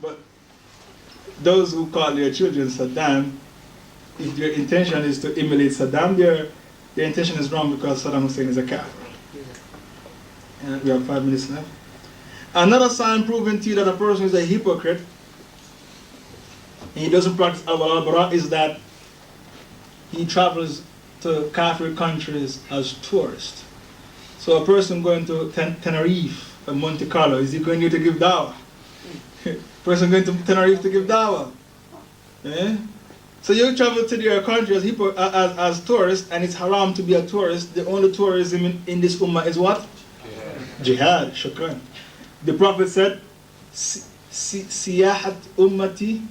But those who call their children Saddam, if their intention is to emulate Saddam, their intention is wrong because Saddam Hussein is a kafir. And we have 5 minutes left. Another sign proving to you that a person is a hypocrite and he doesn't practice Al Wara wal Bara is that he travels to kafir countries as tourist. So a person going to Tenerife or Monte Carlo, is he going there to give dawah? Person going to Tenerife to give dawah. Eh? So you travel to their country as tourist, and it's haram to be a tourist. The only tourism in this ummah is what? Jihad. Shukran. The Prophet said, Siyahat ummati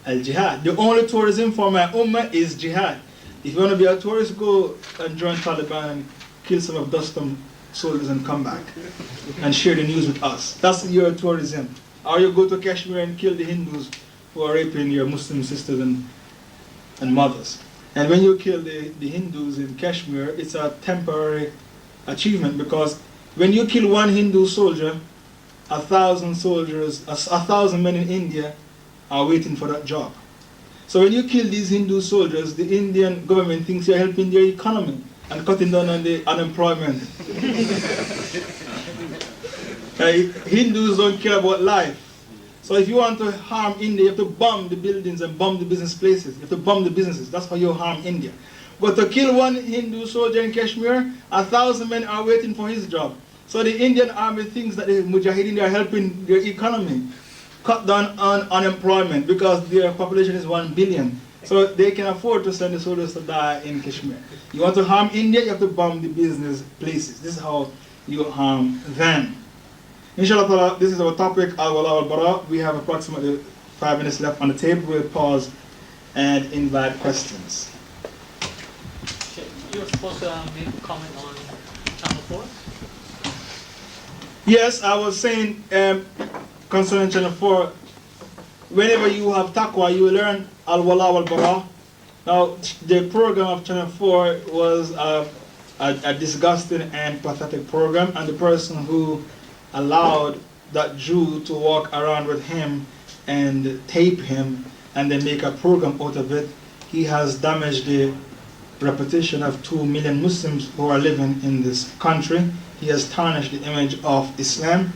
al-jihad. The only tourism for my ummah is jihad. If you want to be a tourist, go and join Taliban and kill some of Dostum soldiers and come back and share the news with us. That's your tourism. Or you go to Kashmir and kill the Hindus who are raping your Muslim sisters and mothers. And when you kill the Hindus in Kashmir, it's a temporary achievement, because when you kill one Hindu soldier, 1,000 soldiers, 1,000 men in India are waiting for that job. So when you kill these Hindu soldiers, the Indian government thinks you're helping their economy and cutting down on the unemployment. Hindus don't care about life. So if you want to harm India, you have to bomb the buildings and bomb the business places. You have to bomb the businesses. That's how you harm India. But to kill one Hindu soldier in Kashmir, 1,000 men are waiting for his job. So the Indian army thinks that the Mujahideen are helping their economy cut down on unemployment because their population is 1 billion. So they can afford to send the soldiers to die in Kashmir. You want to harm India, you have to bomb the business places. This is how you harm them. Inshallah, this is our topic, Al Wara wal Bara. We have approximately 5 minutes left on the table. We'll pause and invite questions. You were supposed to make a comment on Channel 4? Yes, I was saying concerning Channel 4, whenever you have taqwa, you will learn Al Wara wal Bara. Now, the program of Channel 4 was a disgusting and pathetic program, and the person who allowed that Jew to walk around with him and tape him and then make a program out of it, he has damaged the reputation of 2 million Muslims who are living in this country. He has tarnished the image of Islam,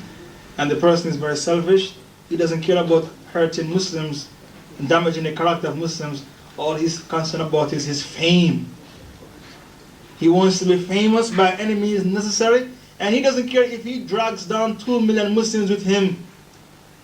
and the person is very selfish. He doesn't care about hurting Muslims and damaging the character of Muslims. All he's concerned about is his fame. He wants to be famous by any means necessary, and he doesn't care if he drags down 2 million Muslims with him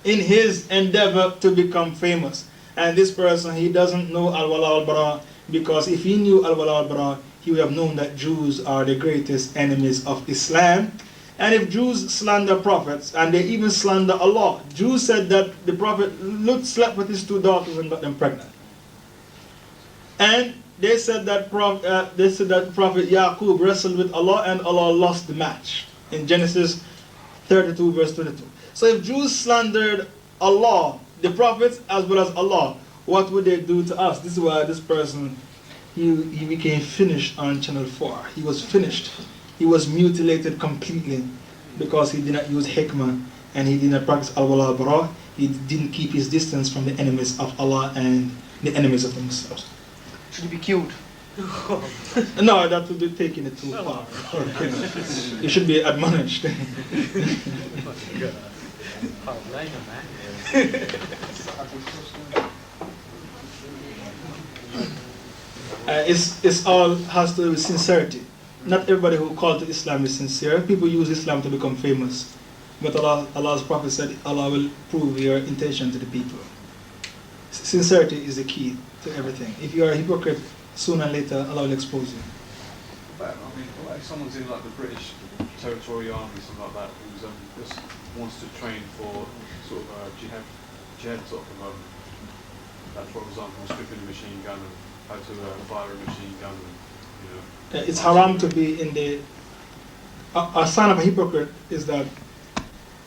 in his endeavor to become famous. And this person, he doesn't know Al Wara wal Bara, because if he knew Al Wara wal Bara, he would have known that Jews are the greatest enemies of Islam. And if Jews slander prophets, and they even slander Allah, Jews said that the prophet slept with his 2 daughters and got them pregnant. And they said that Prophet Yaqub wrestled with Allah and Allah lost the match in Genesis 32 verse 22. So if Jews slandered Allah, the prophets as well as Allah, what would they do to us? This is why this person, he became finished on Channel 4. He was finished. He was mutilated completely because he did not use hikmah and he did not practice Al Wara wal Bara. He didn't keep his distance from the enemies of Allah and the enemies of the Muslims. Should he be killed? No, that would be taking it too far. You should be admonished. It's all has to do with sincerity. Not everybody who calls to Islam is sincere. People use Islam to become famous. But Allah's Prophet said, Allah will prove your intention to the people. Sincerity is the key to everything. If you are a hypocrite, sooner or later Allah will expose you. But I mean, what if someone's in like the British territorial army, something like that, who just wants to train for sort of jihad sort of moment? Like, for example, stripping a machine gun and how to fire a machine gun, and, you know. It's haram to be in the. A sign of a hypocrite is that,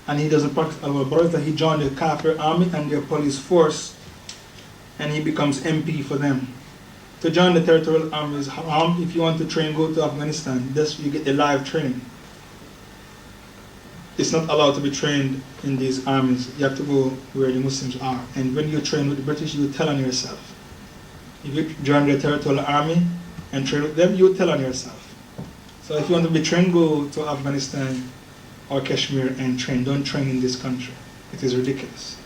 and he doesn't practice Al Wara wal Bara, that he joined the Kafir army and their police force, and he becomes MP for them. To join the territorial army is haram. If you want to train, go to Afghanistan. That's you get the live training. it's not allowed to be trained in these armies. You have to go where the Muslims are. And when you train with the British, you tell on yourself. If you join the territorial army and train with them, you tell on yourself. So if you want to be trained, go to Afghanistan or Kashmir and train. Don't train in this country. It is ridiculous.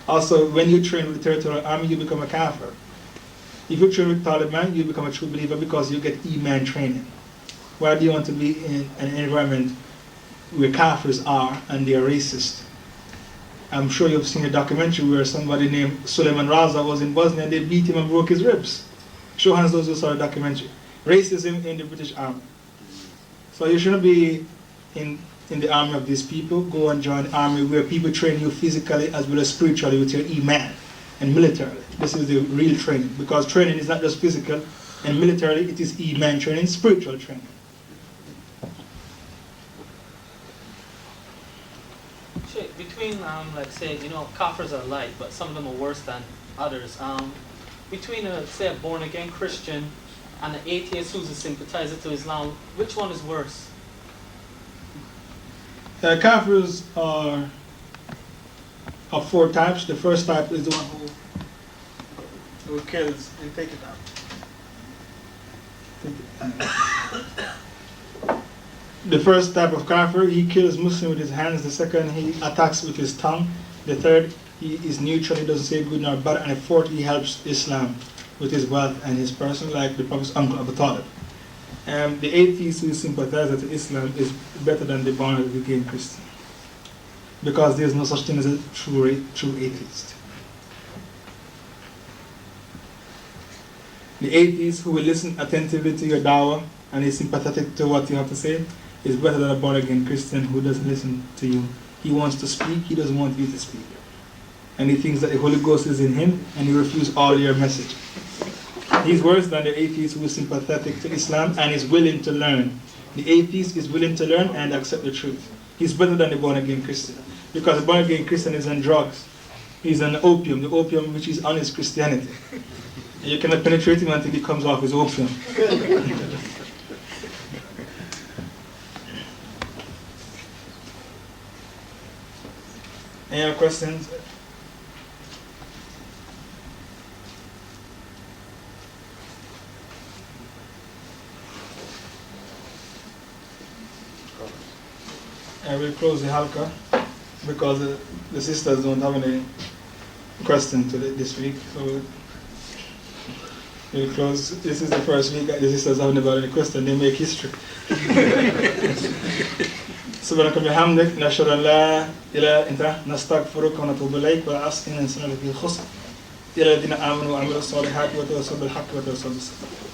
Also, when you train with the territorial army, you become a kafir. If you train with Taliban, you become a true believer because you get Iman training. Why do you want to be in an environment where kafirs are and they are racist? I'm sure you've seen a documentary where somebody named Suleiman Raza was in Bosnia and they beat him and broke his ribs. Show hands those who saw the documentary. Racism in the British Army. So you shouldn't be in the army of these people. Go and join the army where people train you physically as well as spiritually with your Iman and militarily. This is the real training, because training is not just physical and militarily, it is Iman training, spiritual training. Between, like say, kafirs are light, but some of them are worse than others. Between, say, a born-again Christian and an atheist who's a sympathizer to Islam, which one is worse? Kafirs are of 4 types. The first type is the one who kills and take it out. The first type of kafir, he kills Muslim with his hands. The second, he attacks with his tongue. The third, he is neutral, he doesn't say good nor bad. And the fourth, he helps Islam with his wealth and his person, like the Prophet's uncle Abu Talib. The atheist who sympathizes with Islam is better than the born-again Christian, because there is no such thing as a true atheist. The atheist who will listen attentively to your dawah and is sympathetic to what you have to say is better than a born-again Christian who doesn't listen to you. He wants to speak, he doesn't want you to speak. And he thinks that the Holy Ghost is in him, and he refuses all your message. He's worse than the atheist who is sympathetic to Islam and is willing to learn. The atheist is willing to learn and accept the truth. He's better than the born-again Christian, because the born-again Christian is on drugs. He's on opium, the opium which is honest Christianity. And you cannot penetrate him until he comes off his opium. Any other questions? I will close the halqa because the sisters don't have any questions this week. So we'll close. This is the first week the sisters haven't got any questions. They make history. سبحانك وبحمدك نشهد أن لا إله إلا أنت نستغفرك ونتوب إليك والعصر إن الإنسان لفي خسر إلى الذين آمنوا وعملوا الصالحات وتواصوا بالحق وتواصوا بالصبر.